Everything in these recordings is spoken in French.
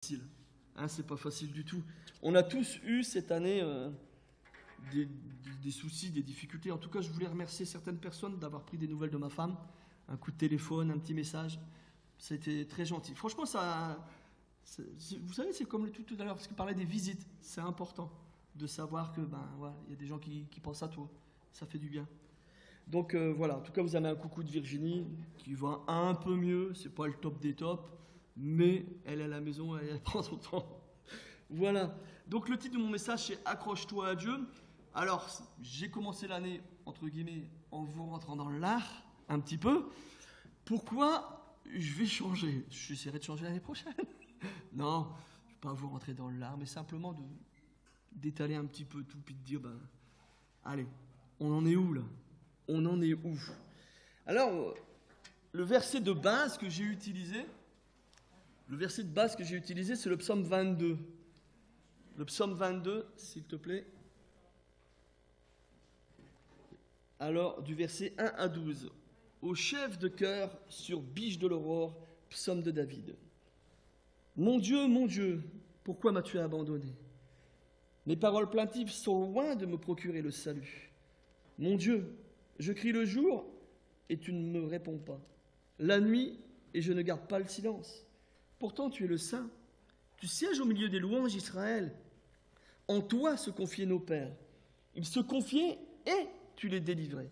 facile. Hein, c'est pas facile du tout. On a tous eu cette année des soucis, des difficultés. En tout cas, je voulais remercier certaines personnes d'avoir pris des nouvelles de ma femme. Un coup de téléphone, un petit message. C'était très gentil. Franchement, vous savez, c'est comme le tout à l'heure, parce qu'il parlait des visites. C'est important de savoir que voilà, y a des gens qui pensent à toi. Ça fait du bien. Donc voilà, en tout cas, vous avez un coucou de Virginie qui va un peu mieux. C'est pas le top des tops, mais elle est à la maison, elle prend son temps. Voilà. Donc le titre de mon message, c'est Accroche-toi à Dieu. Alors, j'ai commencé l'année, entre guillemets, en vous rentrant dans l'art, un petit peu. Pourquoi je vais changer? J'essaierai de changer l'année prochaine. Non, je ne vais pas vous rentrer dans l'art, mais simplement d'étaler un petit peu tout, puis de dire, allez, on en est où là? On en est où? Alors, le verset de base que j'ai utilisé, c'est le psaume 22. Le psaume 22, s'il te plaît. Alors, du verset 1 à 12. Au chef de chœur sur biche de l'aurore, psaume de David. Mon Dieu, pourquoi m'as-tu abandonné? Mes paroles plaintives sont loin de me procurer le salut. Mon Dieu, je crie le jour et tu ne me réponds pas. La nuit et je ne garde pas le silence. Pourtant tu es le Saint. Tu sièges au milieu des louanges d'Israël. En toi se confiaient nos pères. Ils se confiaient et tu les délivrais.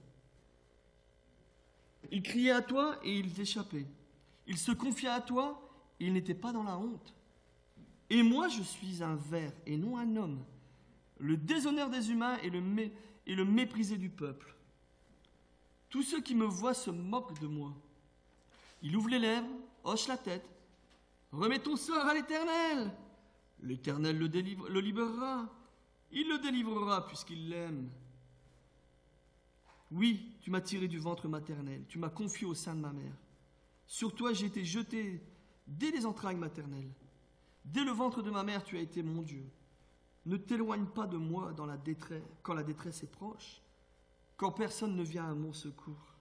Ils criaient à toi et ils échappaient. Ils se confiaient à toi et ils n'étaient pas dans la honte. Et moi je suis un ver et non un homme, le déshonneur des humains et le méprisé du peuple. Tous ceux qui me voient se moquent de moi. Il ouvre les lèvres, hoche la tête. Remets ton sort à l'Éternel. L'Éternel le libérera. Il le délivrera puisqu'il l'aime. Oui, tu m'as tiré du ventre maternel. Tu m'as confié au sein de ma mère. Sur toi, j'ai été jeté dès les entrailles maternelles. Dès le ventre de ma mère, tu as été mon Dieu. Ne t'éloigne pas de moi quand la détresse est proche, quand personne ne vient à mon secours.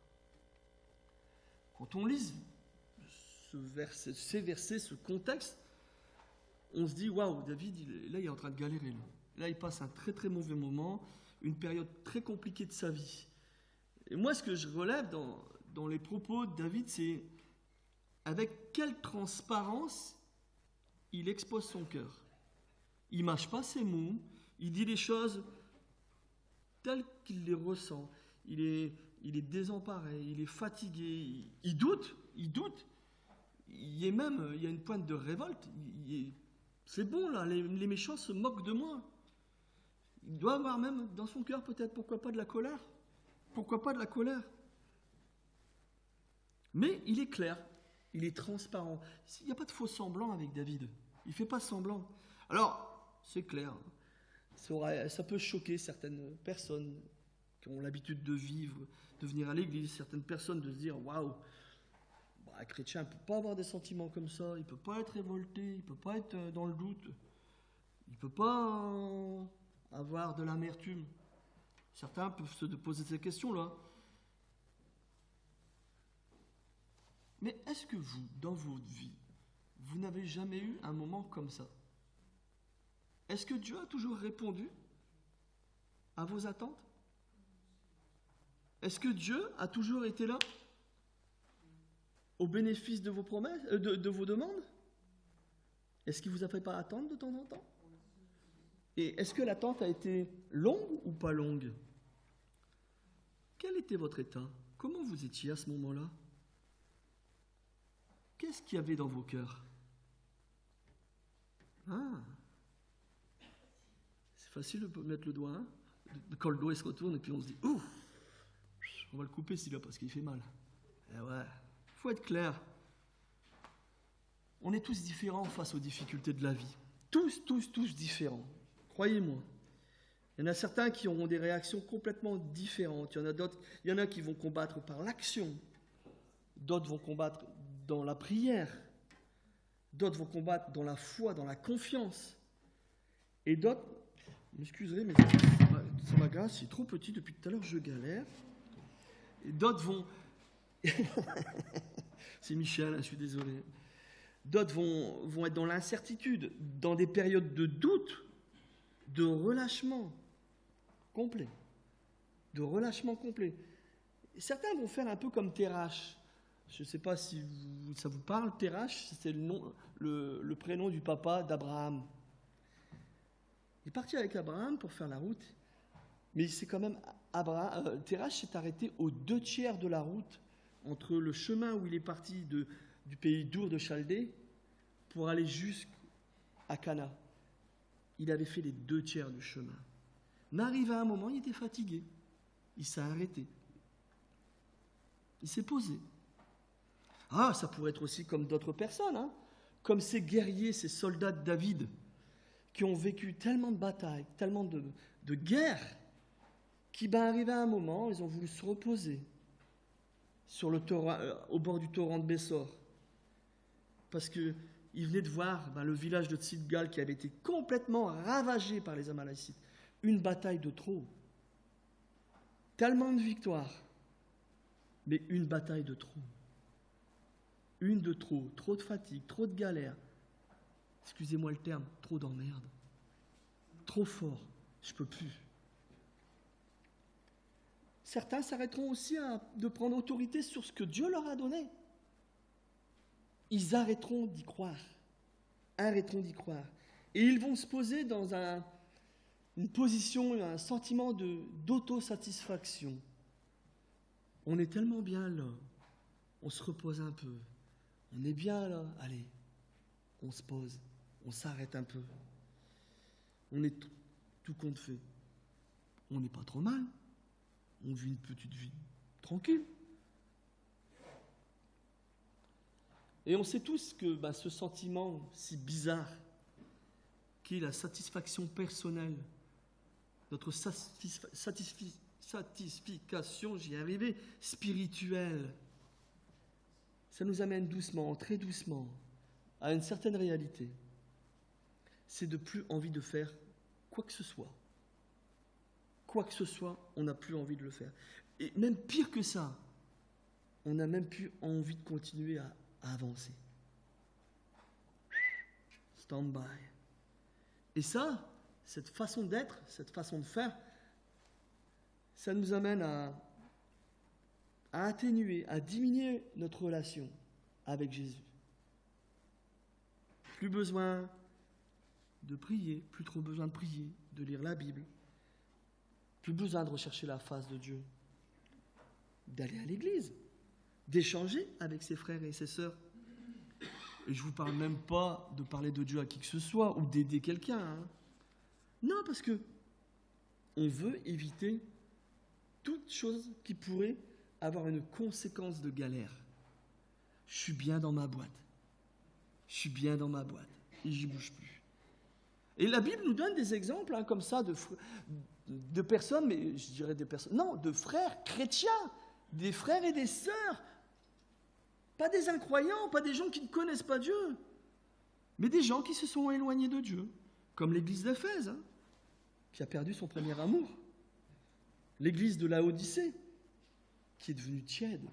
Quand on lit ces versets, ce contexte, on se dit, waouh, David, il est en train de galérer. Là, il passe un très très mauvais moment, une période très compliquée de sa vie. Et moi, ce que je relève dans les propos de David, c'est avec quelle transparence il expose son cœur. Il ne mâche pas ses mots, il dit les choses telles qu'il les ressent. Il est désemparé, il est fatigué, il doute. Il y a une pointe de révolte. C'est bon là, les méchants se moquent de moi. Il doit avoir même dans son cœur peut-être, pourquoi pas de la colère. Pourquoi pas de la colère? Mais il est clair, il est transparent. Il n'y a pas de faux semblant avec David. Il ne fait pas semblant. Alors, c'est clair, ça peut choquer certaines personnes qui ont l'habitude de vivre, de venir à l'église, certaines personnes de se dire, waouh, un chrétien ne peut pas avoir des sentiments comme ça, il ne peut pas être révolté, il ne peut pas être dans le doute, il ne peut pas avoir de l'amertume. Certains peuvent se poser ces questions-là. Mais est-ce que vous, dans votre vie, vous n'avez jamais eu un moment comme ça? Est-ce que Dieu a toujours répondu à vos attentes? Est-ce que Dieu a toujours été là au bénéfice de vos promesses, de vos demandes? Est-ce qu'il ne vous a fait pas attendre de temps en temps? Et est-ce que l'attente a été longue ou pas longue? Quel était votre état? Comment vous étiez à ce moment-là? Qu'est-ce qu'il y avait dans vos cœurs? C'est facile de mettre le doigt, hein? Quand le doigt se retourne et puis on se dit, ouf, on va le couper celui-là parce qu'il fait mal. Eh ouais, faut être clair. On est tous différents face aux difficultés de la vie. Tous différents. Croyez-moi. Il y en a certains qui auront des réactions complètement différentes. Il y en a qui vont combattre par l'action. D'autres vont combattre dans la prière. D'autres vont combattre dans la foi, dans la confiance. Et d'autres, m'excuserez, mais ça m'agace, c'est trop petit, depuis tout à l'heure je galère. Et d'autres vont... C'est Michel, je suis désolé. D'autres vont être dans l'incertitude, dans des périodes de doute, de relâchement complet. De relâchement complet. Certains vont faire un peu comme Terach. Je ne sais pas si ça vous parle. Terach, c'est le prénom du papa d'Abraham. Il est parti avec Abraham pour faire la route, mais c'est quand même Terach s'est arrêté aux 2/3 de la route entre le chemin où il est parti du pays d'Our de Chaldée pour aller jusqu'à Cana. Il avait fait les 2/3 du chemin. Mais arrivé à un moment, il était fatigué. Il s'est arrêté. Il s'est posé. Ah, ça pourrait être aussi comme d'autres personnes, hein, comme ces guerriers, ces soldats de David, qui ont vécu tellement de batailles, tellement de guerres, qui, arrivé à un moment, ils ont voulu se reposer au bord du torrent de Bessor. Parce qu'ils venaient de voir le village de Tsidgal qui avait été complètement ravagé par les Amalécites. Une bataille de trop. Tellement de victoires, mais une bataille de trop. Une de trop. Trop de fatigue, trop de galères. Excusez-moi le terme, trop d'emmerde. Trop fort, je peux plus. Certains s'arrêteront aussi de prendre autorité sur ce que Dieu leur a donné. Ils arrêteront d'y croire. Arrêteront d'y croire. Et ils vont se poser dans une position, un sentiment d'autosatisfaction. On est tellement bien là. On se repose un peu. On est bien là. Allez, on se pose. On s'arrête un peu. On est tout compte fait. On n'est pas trop mal. On vit une petite vie tranquille. Et on sait tous que ce sentiment si bizarre, qui est la satisfaction personnelle, notre satisfaction, j'y arrivais, spirituelle, ça nous amène doucement, très doucement, à une certaine réalité. C'est de plus envie de faire quoi que ce soit. Quoi que ce soit, on n'a plus envie de le faire. Et même pire que ça, on n'a même plus envie de continuer à avancer. Stand-by. Et ça, cette façon d'être, cette façon de faire, ça nous amène à atténuer, à diminuer notre relation avec Jésus. Plus besoin de prier, plus trop besoin de prier, de lire la Bible. Plus besoin de rechercher la face de Dieu, d'aller à l'église, d'échanger avec ses frères et ses sœurs. Et je ne vous parle même pas de parler de Dieu à qui que ce soit ou d'aider quelqu'un. Hein. Non, parce que on veut éviter toute chose qui pourrait avoir une conséquence de galère. Je suis bien dans ma boîte. Je suis bien dans ma boîte. Et j'y bouge plus. Et la Bible nous donne des exemples comme ça de personnes, mais je dirais des personnes, non, de frères chrétiens, des frères et des sœurs, pas des incroyants, pas des gens qui ne connaissent pas Dieu, mais des gens qui se sont éloignés de Dieu, comme l'église d'Éphèse, qui a perdu son premier amour, l'église de Laodicée, qui est devenue tiède,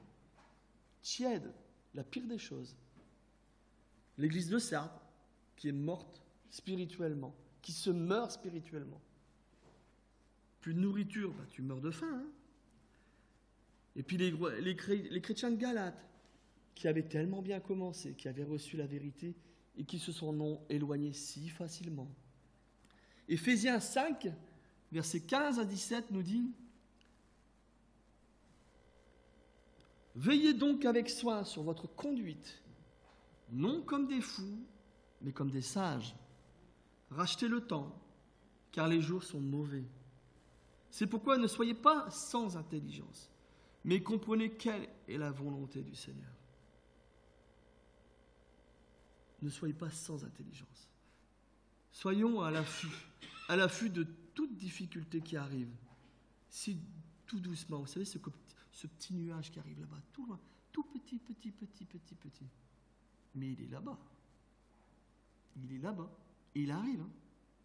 la pire des choses, l'église de Sardes, qui est morte spirituellement, qui se meurt spirituellement. Plus de nourriture, tu meurs de faim. Hein. Et puis les chrétiens de Galate, qui avaient tellement bien commencé, qui avaient reçu la vérité et qui se sont éloignés si facilement. Éphésiens 5, versets 15 à 17 nous dit « Veillez donc avec soin sur votre conduite, non comme des fous, mais comme des sages. Rachetez le temps, car les jours sont mauvais. C'est pourquoi ne soyez pas sans intelligence, mais comprenez quelle est la volonté du Seigneur. » Ne soyez pas sans intelligence. Soyons à l'affût de toute difficulté qui arrive. Si tout doucement, vous savez, ce petit nuage qui arrive là-bas, tout loin, tout petit. Mais il est là-bas. Il est là-bas. Et il arrive. Hein.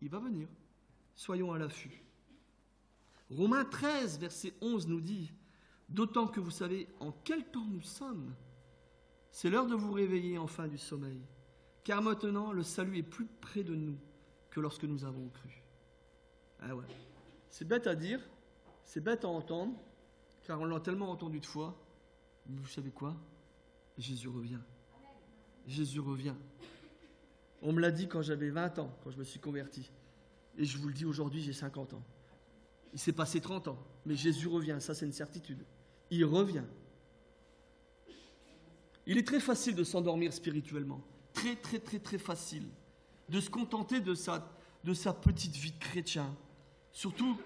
Il va venir. Soyons à l'affût. Romains 13, verset 11 nous dit « D'autant que vous savez en quel temps nous sommes, c'est l'heure de vous réveiller enfin du sommeil Car maintenant, le salut est plus près de nous que lorsque nous avons cru. Ah ouais. C'est bête à dire, c'est bête à entendre, car on l'a tellement entendu de fois. Mais vous savez quoi? Jésus revient. Jésus revient. On me l'a dit quand j'avais 20 ans, quand je me suis converti. Et je vous le dis aujourd'hui, j'ai 50 ans. Il s'est passé 30 ans, mais Jésus revient, ça c'est une certitude. Il revient. Il est très facile de s'endormir spirituellement. Très, très, très, très facile. De se contenter de sa petite vie de chrétien. Surtout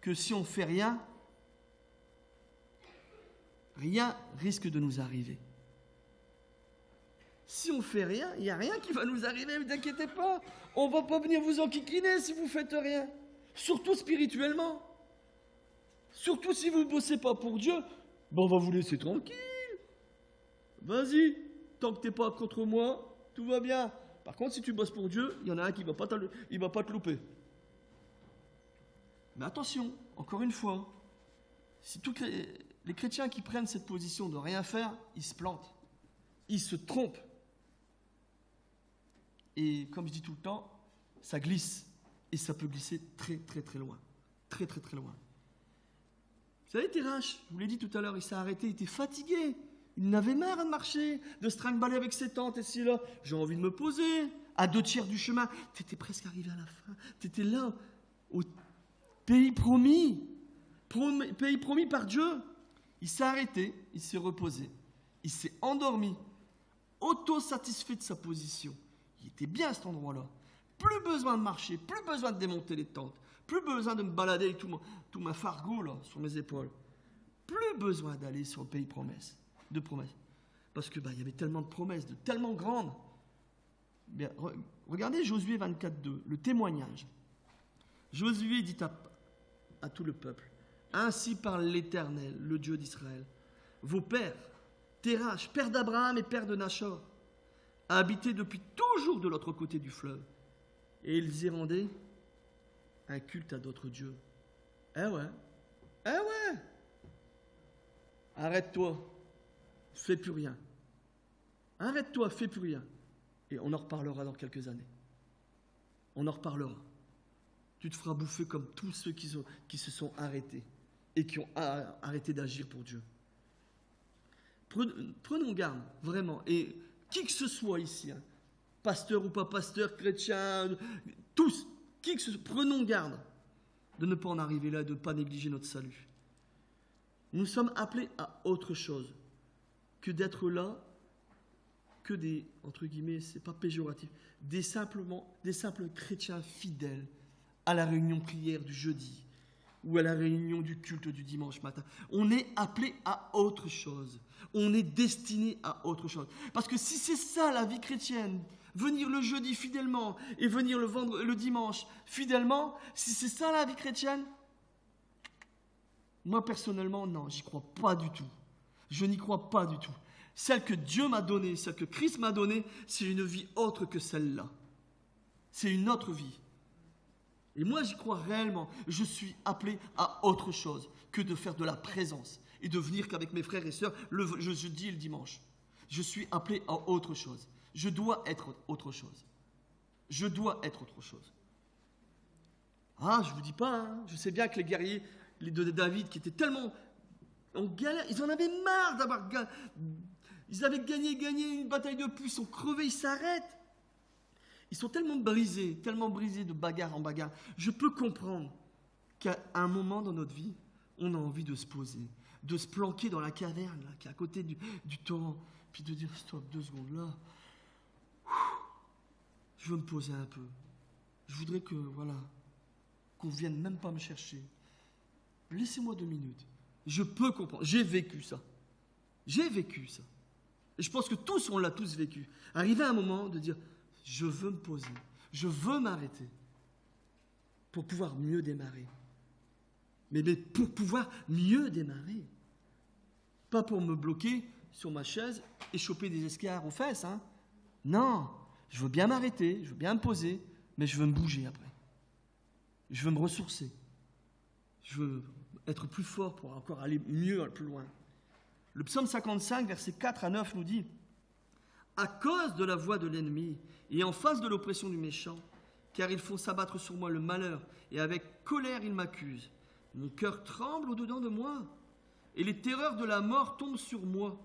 que si on ne fait rien, rien risque de nous arriver. Si on ne fait rien, il n'y a rien qui va nous arriver, ne vous inquiétez pas. On ne va pas venir vous enquiquiner si vous ne faites rien. Surtout spirituellement. Surtout si vous ne bossez pas pour Dieu, on va vous laisser tranquille. Vas-y, tant que tu n'es pas contre moi, tout va bien. Par contre, si tu bosses pour Dieu, il y en a un qui ne va pas te louper. Mais attention, encore une fois, si tous les chrétiens qui prennent cette position de rien faire, ils se plantent. Ils se trompent. Et comme je dis tout le temps, ça glisse. Et ça peut glisser très, très, très loin. Très, très, très loin. Vous savez, Terrache, je vous l'ai dit tout à l'heure, il s'est arrêté, il était fatigué. Il n'avait marre de marcher, de se trimballer avec ses tentes et si là. J'ai envie de me poser. À 2/3 du chemin, tu étais presque arrivé à la fin. Tu étais là, au pays promis. Pays promis par Dieu. Il s'est arrêté, il s'est reposé. Il s'est endormi, auto-satisfait de sa position. Il était bien à cet endroit-là. Plus besoin de marcher, plus besoin de démonter les tentes, plus besoin de me balader avec tout ma fardeau là, sur mes épaules. Plus besoin d'aller sur le pays de promesses. Parce que il y avait tellement de promesses, tellement grandes. Bien, regardez Josué 24:2, le témoignage. Josué dit à tout le peuple, « Ainsi parle l'Éternel, le Dieu d'Israël. Vos pères, Terach, père d'Abraham et père de Nachor, habitaient depuis toujours de l'autre côté du fleuve. Et ils y rendaient un culte à d'autres dieux. » Eh ouais. Arrête-toi, fais plus rien. Arrête-toi, fais plus rien. Et on en reparlera dans quelques années. On en reparlera. Tu te feras bouffer comme tous ceux qui se sont arrêtés et qui ont arrêté d'agir pour Dieu. Prenons garde, vraiment. Et qui que ce soit ici, pasteur ou pas pasteur, chrétien, tous, qui que ce soit, prenons garde de ne pas en arriver là, de ne pas négliger notre salut. Nous sommes appelés à autre chose que d'être là, que des, entre guillemets, c'est pas péjoratif, des simples chrétiens fidèles à la réunion prière du jeudi ou à la réunion du culte du dimanche matin. On est appelé à autre chose. On est destiné à autre chose. Parce que si c'est ça la vie chrétienne, venir le jeudi fidèlement et venir le dimanche fidèlement, si c'est ça la vie chrétienne, moi personnellement, non, j'y crois pas du tout. Je n'y crois pas du tout. Celle que Dieu m'a donnée, celle que Christ m'a donnée, c'est une vie autre que celle-là. C'est une autre vie. Et moi, j'y crois réellement. Je suis appelé à autre chose que de faire de la présence et de venir qu'avec mes frères et sœurs le jeudi et le dimanche. Je suis appelé à autre chose. Je dois être autre chose. Je dois être autre chose. Ah, je ne vous dis pas, je sais bien que les guerriers de David qui étaient tellement en galère, ils en avaient marre d'avoir gagné. Ils avaient gagné une bataille de plus, ils sont crevés, ils s'arrêtent. Ils sont tellement brisés de bagarre en bagarre. Je peux comprendre qu'à un moment dans notre vie, on a envie de se poser, de se planquer dans la caverne là, qui est à côté du torrent, puis de dire stop, 2 secondes là. Je veux me poser un peu. Je voudrais qu'on vienne même pas me chercher. Laissez-moi 2 minutes. Je peux comprendre. J'ai vécu ça. Et je pense que tous, on l'a tous vécu. Arriver à un moment de dire, je veux me poser, je veux m'arrêter pour pouvoir mieux démarrer. Mais pour pouvoir mieux démarrer. Pas pour me bloquer sur ma chaise et choper des escarres aux fesses. Non, je veux bien m'arrêter, je veux bien me poser, mais je veux me bouger après. Je veux me ressourcer. Je veux être plus fort pour encore aller mieux, plus loin. Le psaume 55, versets 4 à 9 nous dit « à cause de la voix de l'ennemi et en face de l'oppression du méchant, car ils font s'abattre sur moi le malheur, et avec colère ils m'accusent. Mon cœur tremble au-dedans de moi, et les terreurs de la mort tombent sur moi.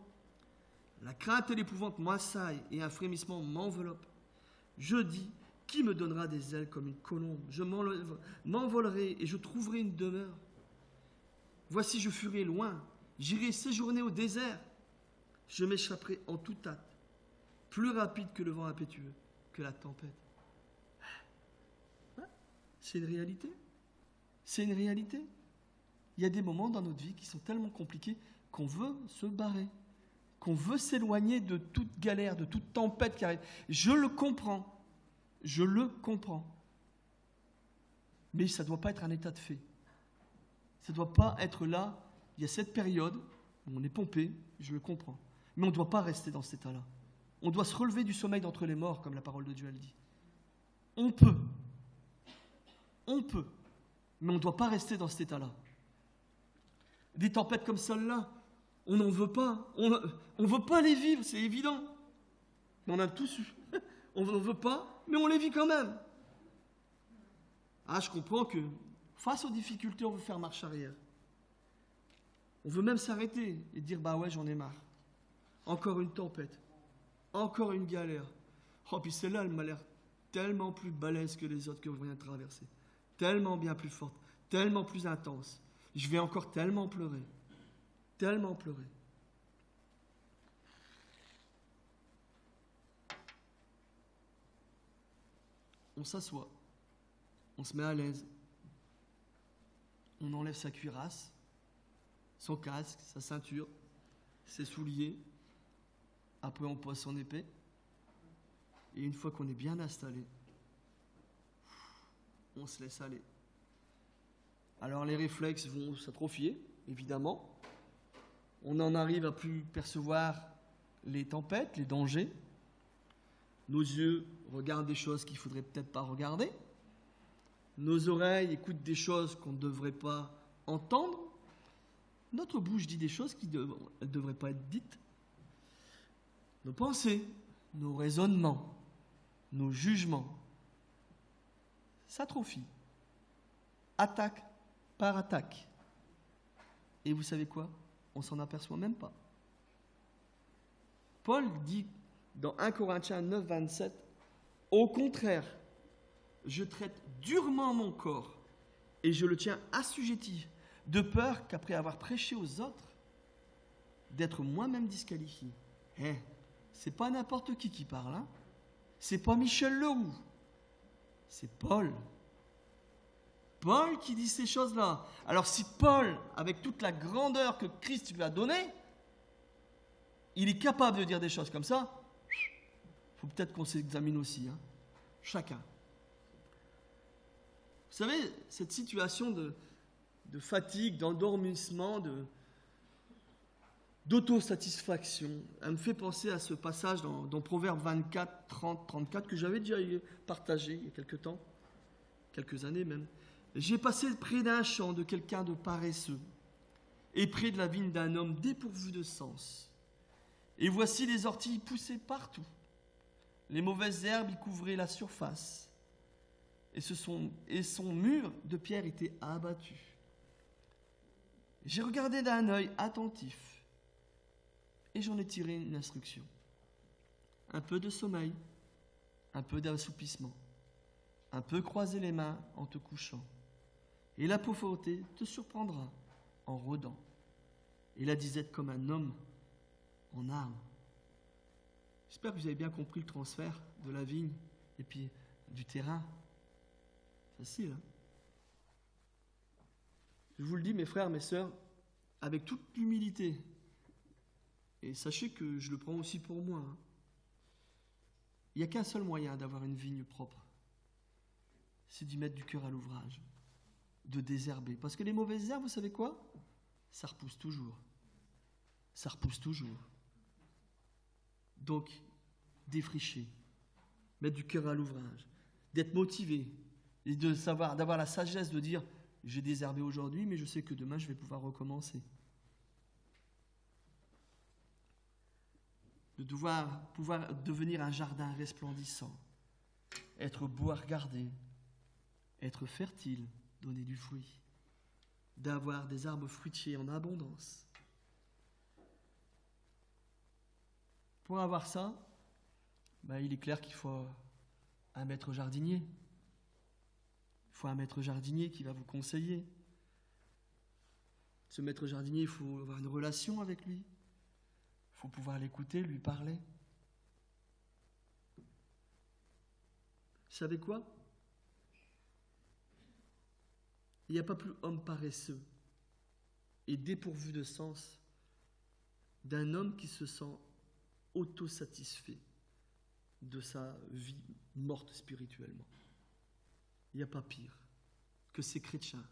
La crainte et l'épouvante m'assaillent, et un frémissement m'enveloppe. Je dis, qui me donnera des ailes comme une colombe? Je m'envolerai, et je trouverai une demeure. Voici, je fuirai loin, j'irai séjourner au désert. Je m'échapperai en toute hâte, plus rapide que le vent impétueux, que la tempête. C'est une réalité. C'est une réalité. Il y a des moments dans notre vie qui sont tellement compliqués qu'on veut se barrer, qu'on veut s'éloigner de toute galère, de toute tempête qui arrive. Je le comprends. Je le comprends. Mais ça ne doit pas être un état de fait. Ça ne doit pas être là. Il y a cette période où on est pompé, je le comprends. Mais on ne doit pas rester dans cet état-là. On doit se relever du sommeil d'entre les morts, comme la parole de Dieu elle dit. On peut, mais on ne doit pas rester dans cet état-là. Des tempêtes comme celle-là, on n'en veut pas. On ne veut pas les vivre, c'est évident. Mais on a tous eu. On n'en veut pas, mais on les vit quand même. Ah, je comprends que face aux difficultés, on veut faire marche arrière. On veut même s'arrêter et dire, bah ouais, j'en ai marre. Encore une tempête. Encore une galère. Oh, puis celle-là, elle m'a l'air tellement plus balèze que les autres que je viens de traverser. Tellement bien plus forte. Tellement plus intense. Je vais encore tellement pleurer. Tellement pleurer. On s'assoit. On se met à l'aise. On enlève sa cuirasse, son casque, sa ceinture, ses souliers. Après, on pose son épée. Et une fois qu'on est bien installé, on se laisse aller. Alors les réflexes vont s'atrophier, évidemment. On en arrive à plus percevoir les tempêtes, les dangers. Nos yeux regardent des choses qu'il ne faudrait peut-être pas regarder. Nos oreilles écoutent des choses qu'on ne devrait pas entendre. Notre bouche dit des choses qui ne devraient pas être dites. Nos pensées, nos raisonnements, nos jugements s'atrophient. Attaque par attaque. Et vous savez quoi? On s'en aperçoit même pas. Paul dit dans 1 Corinthiens 9, 27, « Au contraire, je traite durement mon corps et je le tiens assujetti, de peur qu'après avoir prêché aux autres, d'être moi-même disqualifié. » C'est pas n'importe qui parle, hein? C'est pas Michel Leroux. C'est Paul. Paul qui dit ces choses-là. Alors si Paul, avec toute la grandeur que Christ lui a donnée, il est capable de dire des choses comme ça, il faut peut-être qu'on s'examine aussi, hein? Chacun. Vous savez, cette situation de fatigue, d'endormissement, d'autosatisfaction, elle me fait penser à ce passage dans Proverbes 24, 30, 34 que j'avais déjà partagé il y a quelques temps, quelques années même. J'ai passé près d'un champ de quelqu'un de paresseux et près de la vigne d'un homme dépourvu de sens. Et voici les orties poussaient partout. Les mauvaises herbes y couvraient la surface. Et son mur de pierre était abattu. J'ai regardé d'un œil attentif et j'en ai tiré une instruction. Un peu de sommeil, un peu d'assoupissement, un peu croiser les mains en te couchant. Et la pauvreté te surprendra en rôdant. Et la disette comme un homme en armes. J'espère que vous avez bien compris le transfert de la vigne et puis du terrain. Facile, hein? Je vous le dis, mes frères, mes sœurs, avec toute l'humilité. Et sachez que je le prends aussi pour moi. Hein. Il n'y a qu'un seul moyen d'avoir une vigne propre. C'est d'y mettre du cœur à l'ouvrage. De désherber. Parce que les mauvaises herbes, vous savez quoi? Ça repousse toujours. Ça repousse toujours. Donc, défricher. Mettre du cœur à l'ouvrage. D'être motivé. Et d'avoir la sagesse de dire, j'ai désherbé aujourd'hui, mais je sais que demain, je vais pouvoir recommencer. de pouvoir devenir un jardin resplendissant, être beau à regarder, être fertile, donner du fruit, d'avoir des arbres fruitiers en abondance. Pour avoir ça, il est clair qu'il faut un maître jardinier. Il faut un maître jardinier qui va vous conseiller. Ce maître jardinier, il faut avoir une relation avec lui. Il faut pouvoir l'écouter, lui parler. Vous savez quoi? Il n'y a pas plus homme paresseux et dépourvu de sens d'un homme qui se sent autosatisfait de sa vie morte spirituellement. Il n'y a pas pire que ces chrétiens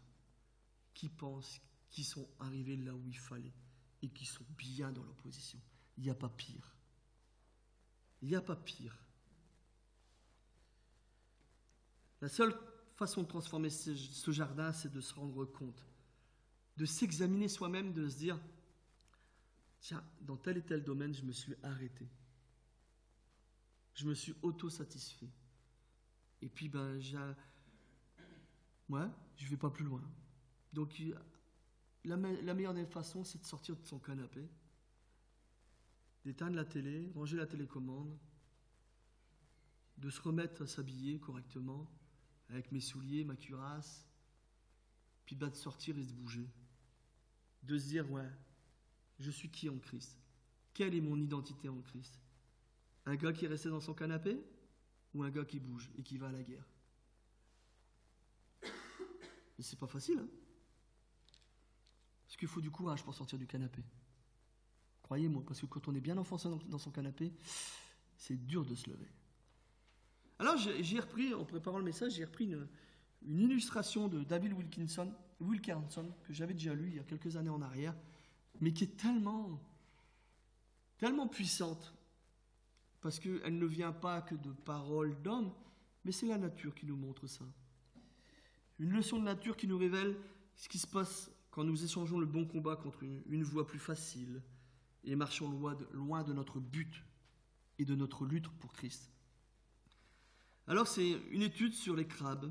qui pensent qu'ils sont arrivés là où il fallait et qui sont bien dans leur position. Il n'y a pas pire. Il n'y a pas pire. La seule façon de transformer ce jardin, c'est de se rendre compte, de s'examiner soi-même, de se dire, tiens, dans tel et tel domaine, je me suis arrêté. Je me suis auto-satisfait. Et puis, je ne vais pas plus loin. Donc, la meilleure des façons, c'est de sortir de son canapé, d'éteindre la télé, ranger la télécommande, de se remettre à s'habiller correctement, avec mes souliers, ma cuirasse, puis de sortir et de se bouger. De se dire, je suis qui en Christ? Quelle est mon identité en Christ? Un gars qui est resté dans son canapé ou un gars qui bouge et qui va à la guerre? Mais c'est pas facile, hein? Parce qu'il faut du courage pour sortir du canapé. Croyez-moi, parce que quand on est bien enfoncé dans son canapé, c'est dur de se lever. Alors j'ai repris, en préparant le message, j'ai repris une illustration de David Wilkerson, que j'avais déjà lu il y a quelques années en arrière, mais qui est tellement puissante, parce qu'elle ne vient pas que de paroles d'hommes, mais c'est la nature qui nous montre ça. Une leçon de nature qui nous révèle ce qui se passe quand nous échangeons le bon combat contre une voie plus facile et marchons loin de notre but et de notre lutte pour Christ. Alors c'est une étude sur les crabes.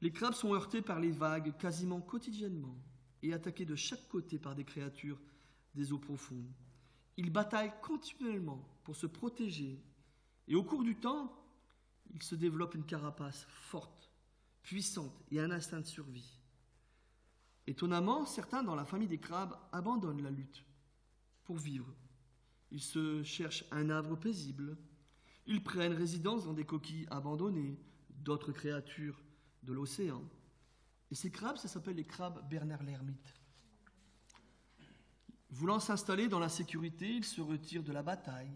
Les crabes sont heurtés par les vagues quasiment quotidiennement et attaqués de chaque côté par des créatures des eaux profondes. Ils bataillent continuellement pour se protéger et au cours du temps, ils se développent une carapace forte, puissante et un instinct de survie. Étonnamment, certains dans la famille des crabes abandonnent la lutte pour vivre. Ils se cherchent un havre paisible. Ils prennent résidence dans des coquilles abandonnées, d'autres créatures de l'océan. Et ces crabes, ça s'appelle les crabes Bernard l'ermite. Voulant s'installer dans la sécurité, ils se retirent de la bataille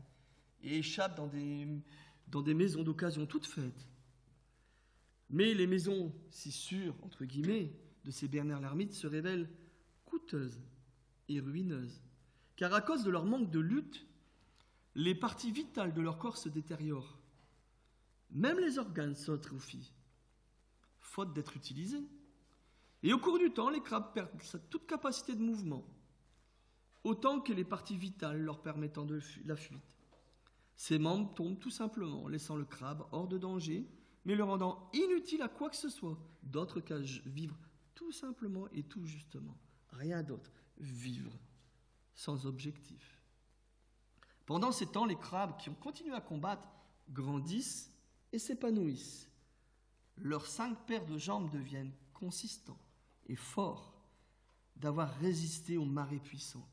et échappent dans des maisons d'occasion toutes faites. Mais les maisons si sûres, entre guillemets, de ces Bernard l'ermite se révèlent coûteuses et ruineuses. Car à cause de leur manque de lutte, les parties vitales de leur corps se détériorent. Même les organes s'atrophient, faute d'être utilisés. Et au cours du temps, les crabes perdent toute capacité de mouvement, autant que les parties vitales leur permettant de la fuite. Ces membres tombent tout simplement, laissant le crabe hors de danger, mais le rendant inutile à quoi que ce soit, d'autre qu'à vivre tout simplement et tout justement. Rien d'autre, vivre sans objectif. Pendant ces temps, les crabes qui ont continué à combattre grandissent et s'épanouissent. Leurs 5 paires de jambes deviennent consistants et forts d'avoir résisté aux marées puissantes.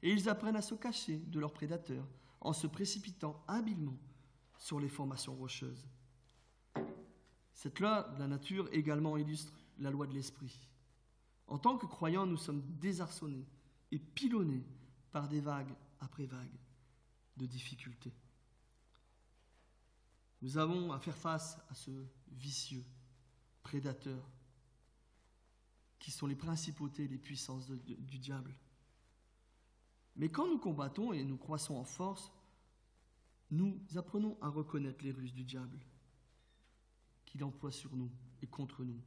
Et ils apprennent à se cacher de leurs prédateurs en se précipitant habilement sur les formations rocheuses. Cette loi de la nature également illustre la loi de l'esprit. En tant que croyants, nous sommes désarçonnés et pilonnés par des vagues après vagues de difficultés. Nous avons à faire face à ce vicieux prédateur qui sont les principautés et les puissances du diable. Mais quand nous combattons et nous croissons en force, nous apprenons à reconnaître les ruses du diable qu'il emploie sur nous et contre nous.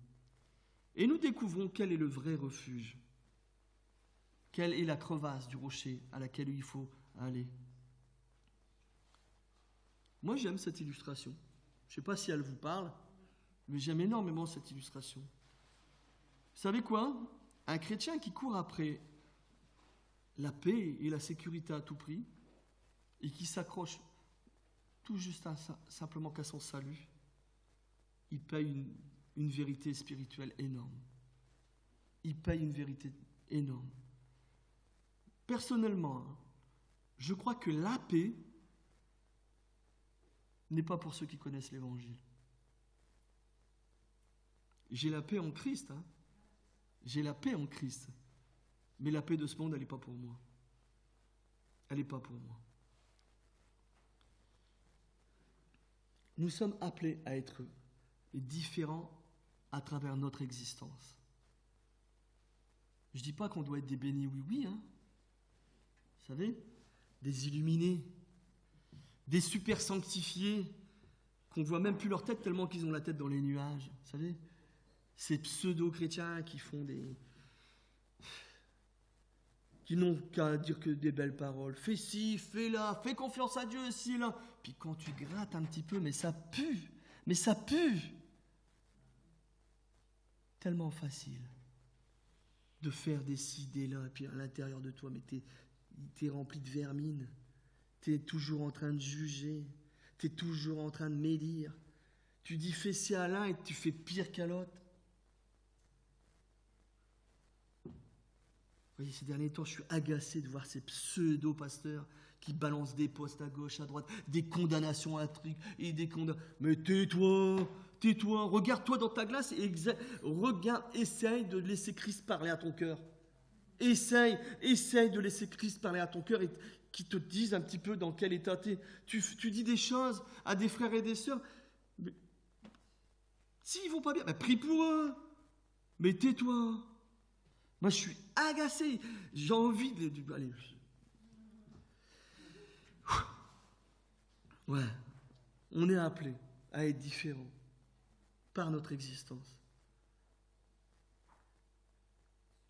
Et nous découvrons quel est le vrai refuge. Quelle est la crevasse du rocher à laquelle il faut aller? Moi, j'aime cette illustration. Je ne sais pas si elle vous parle, mais j'aime énormément cette illustration. Vous savez quoi? Un chrétien qui court après la paix et la sécurité à tout prix, et qui s'accroche tout juste simplement qu'à son salut, il paye une vérité spirituelle énorme. Il paye une vérité énorme. Personnellement, je crois que la paix n'est pas pour ceux qui connaissent l'Évangile. J'ai la paix en Christ. J'ai la paix en Christ. Mais la paix de ce monde, elle n'est pas pour moi. Elle n'est pas pour moi. Nous sommes appelés à être différents à travers notre existence. Je ne dis pas qu'on doit être des bénis oui-oui, Vous savez, des illuminés, des super sanctifiés, qu'on ne voit même plus leur tête tellement qu'ils ont la tête dans les nuages. Vous savez, ces pseudo-chrétiens qui n'ont qu'à dire que des belles paroles. Fais ci, fais là, fais confiance à Dieu, ci, là. Puis quand tu grattes un petit peu, mais ça pue. Tellement facile de faire des ci, des là, et puis à l'intérieur de toi, mais t'es rempli de vermine. T'es toujours en train de juger. T'es toujours en train de médire. Tu dis fais ci à l'un et tu fais pire qu'à l'autre. Vous voyez, ces derniers temps, je suis agacé de voir ces pseudo-pasteurs qui balancent des postes à gauche, à droite, des condamnations à truc et des condamnations. Mais tais-toi, regarde-toi dans ta glace et essaye de laisser Christ parler à ton cœur. Essaye de laisser Christ parler à ton cœur et qui te dise un petit peu dans quel état t'es. Tu dis des choses à des frères et des sœurs. Mais, s'ils vont pas bien, prie pour eux. Mais tais-toi. Moi, je suis agacé. J'ai envie de... Allez. Ouais. On est appelé à être différent par notre existence.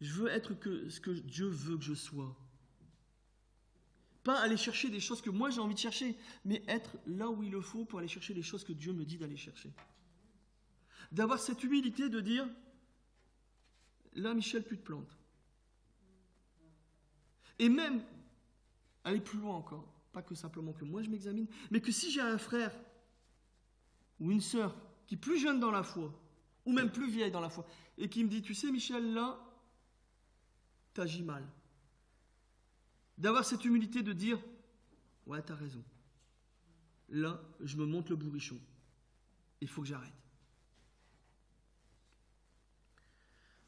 Je veux être ce que Dieu veut que je sois. Pas aller chercher des choses que moi j'ai envie de chercher, mais être là où il le faut pour aller chercher les choses que Dieu me dit d'aller chercher. D'avoir cette humilité de dire, là Michel, plus de plantes. Et même, aller plus loin encore, pas que simplement que moi je m'examine, mais que si j'ai un frère ou une sœur qui est plus jeune dans la foi, ou même plus vieille dans la foi, et qui me dit, tu sais Michel, là, t'agis mal. D'avoir cette humilité de dire, ouais, t'as raison. Là, je me monte le bourrichon. Il faut que j'arrête.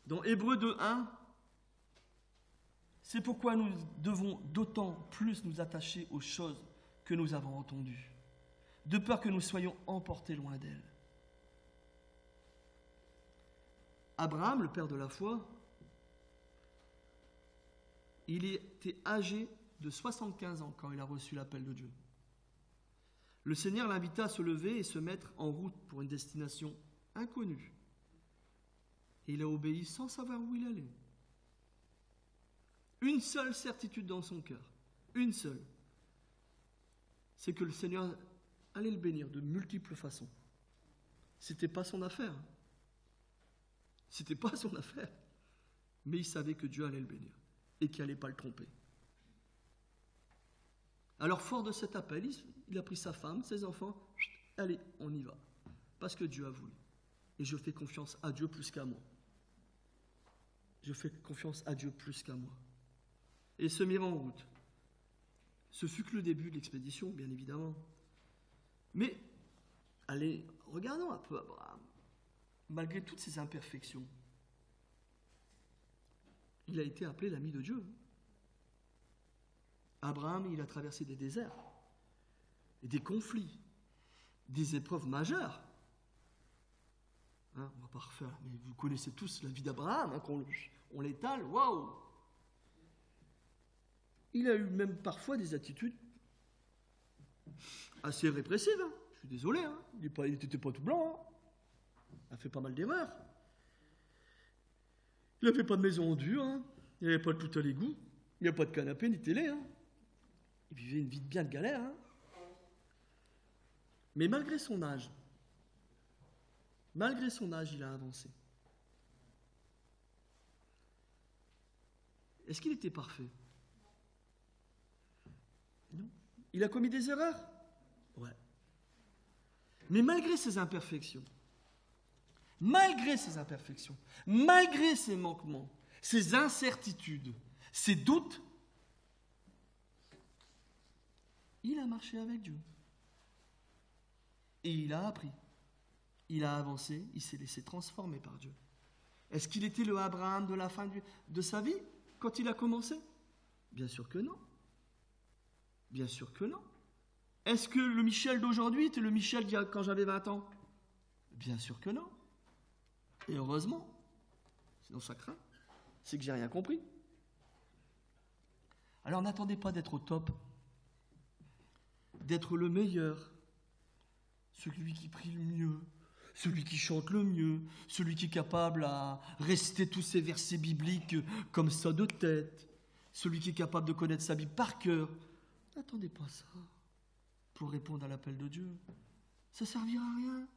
Dans Hébreux 2:1, c'est pourquoi nous devons d'autant plus nous attacher aux choses que nous avons entendues, de peur que nous soyons emportés loin d'elles. Abraham, le père de la foi, il était âgé de 75 ans quand il a reçu l'appel de Dieu. Le Seigneur l'invita à se lever et se mettre en route pour une destination inconnue. Et il a obéi sans savoir où il allait. Une seule certitude dans son cœur, une seule, c'est que le Seigneur allait le bénir de multiples façons. C'était pas son affaire. C'était pas son affaire. Mais il savait que Dieu allait le bénir et qu'il n'allait pas le tromper. Alors, fort de cet appel, il a pris sa femme, ses enfants, allez, on y va. Parce que Dieu a voulu. Et je fais confiance à Dieu plus qu'à moi. Je fais confiance à Dieu plus qu'à moi. Et se mit en route. Ce fut que le début de l'expédition, bien évidemment. Mais, allez, regardons un peu Abraham. Malgré toutes ses imperfections, il a été appelé l'ami de Dieu. Abraham, il a traversé des déserts, et des conflits, des épreuves majeures. On ne va pas refaire, mais vous connaissez tous la vie d'Abraham, on l'étale, waouh! Il a eu même parfois des attitudes assez répressives. Je suis désolé, il n'était pas tout blanc. Il a fait pas mal d'erreurs. Il n'avait pas de maison en dur, il n'avait pas de tout à l'égout. Il n'y a pas de canapé ni de télé. Hein. Il vivait une vie bien de galère. Hein. Mais malgré son âge, il a avancé. Est-ce qu'il était parfait? Non. Il a commis des erreurs? Ouais. Mais malgré ses imperfections, malgré ses manquements, ses incertitudes, ses doutes, il a marché avec Dieu. Et il a appris. Il a avancé, il s'est laissé transformer par Dieu. Est-ce qu'il était le Abraham de la fin de sa vie quand il a commencé? Bien sûr que non. Bien sûr que non. Est-ce que le Michel d'aujourd'hui était le Michel d'il y a quand j'avais 20 ans? Bien sûr que non. Et heureusement. Sinon ça craint. C'est que j'ai rien compris. Alors n'attendez pas d'être au top, d'être le meilleur, celui qui prie le mieux, celui qui chante le mieux, celui qui est capable à réciter tous ces versets bibliques comme ça de tête, celui qui est capable de connaître sa Bible par cœur. N'attendez pas ça pour répondre à l'appel de Dieu. Ça ne servira à rien.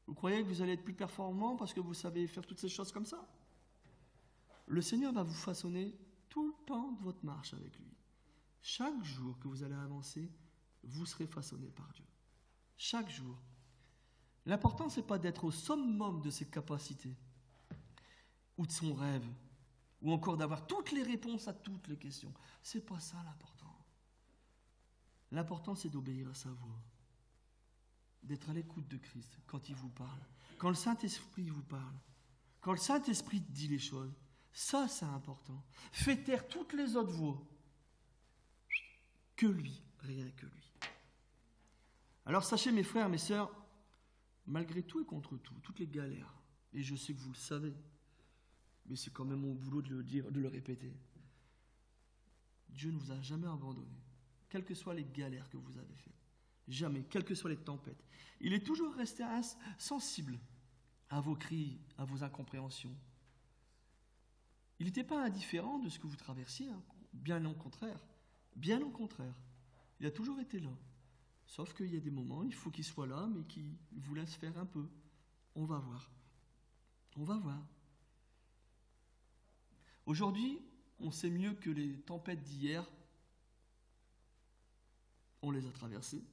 Vous croyez que vous allez être plus performant parce que vous savez faire toutes ces choses comme ça? Le Seigneur va vous façonner tout le temps de votre marche avec lui. Chaque jour que vous allez avancer, vous serez façonné par Dieu. Chaque jour. L'important, ce n'est pas d'être au summum de ses capacités, ou de son rêve, ou encore d'avoir toutes les réponses à toutes les questions. Ce n'est pas ça l'important. L'important, c'est d'obéir à sa voix, d'être à l'écoute de Christ quand il vous parle, quand le Saint-Esprit vous parle, quand le Saint-Esprit dit les choses. Ça, c'est important. Faites taire toutes les autres voix. Que lui, rien que lui. Alors sachez, mes frères, mes sœurs, malgré tout et contre tout, toutes les galères, et je sais que vous le savez, mais c'est quand même mon boulot de le dire, de le répéter. Dieu ne vous a jamais abandonné, quelles que soient les galères que vous avez faites. Jamais, quelles que soient les tempêtes. Il est toujours resté sensible à vos cris, à vos incompréhensions. Il n'était pas indifférent de ce que vous traversiez, hein. Bien au contraire. Bien au contraire. Il a toujours été là. Sauf qu'il y a des moments, il faut qu'il soit là, mais qu'il vous laisse faire un peu. On va voir. On va voir. Aujourd'hui, on sait mieux que les tempêtes d'hier. On les a traversées.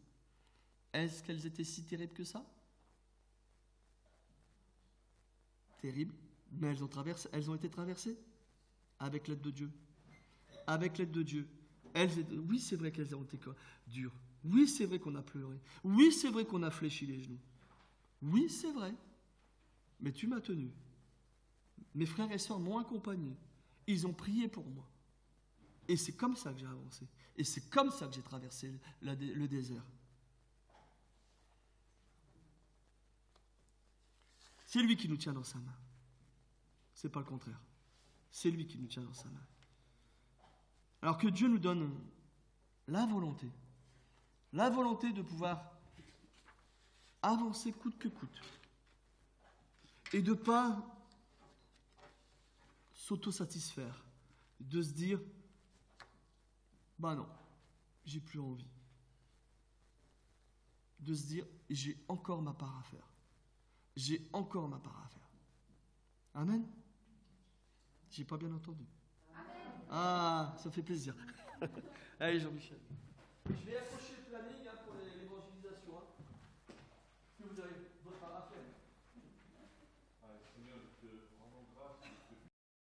Est-ce qu'elles étaient si terribles que ça? Terribles, mais elles ont été traversées avec l'aide de Dieu. Avec l'aide de Dieu. Oui, c'est vrai qu'elles ont été dures. Oui, c'est vrai qu'on a pleuré. Oui, c'est vrai qu'on a fléchi les genoux. Oui, c'est vrai. Mais tu m'as tenu. Mes frères et sœurs m'ont accompagné. Ils ont prié pour moi. Et c'est comme ça que j'ai avancé. Et c'est comme ça que j'ai traversé le désert. C'est lui qui nous tient dans sa main. C'est pas le contraire. C'est lui qui nous tient dans sa main. Alors que Dieu nous donne la volonté de pouvoir avancer coûte que coûte et de ne pas s'autosatisfaire, de se dire bah non, j'ai plus envie, de se dire j'ai encore ma part à faire, j'ai encore ma part à faire. Amen. J'ai pas bien entendu. Ah, ça fait plaisir. Allez, Jean-Michel. Je vais accrocher le planning pour l'évangélisation. Est-ce que vous avez votre part à faire? Seigneur, je te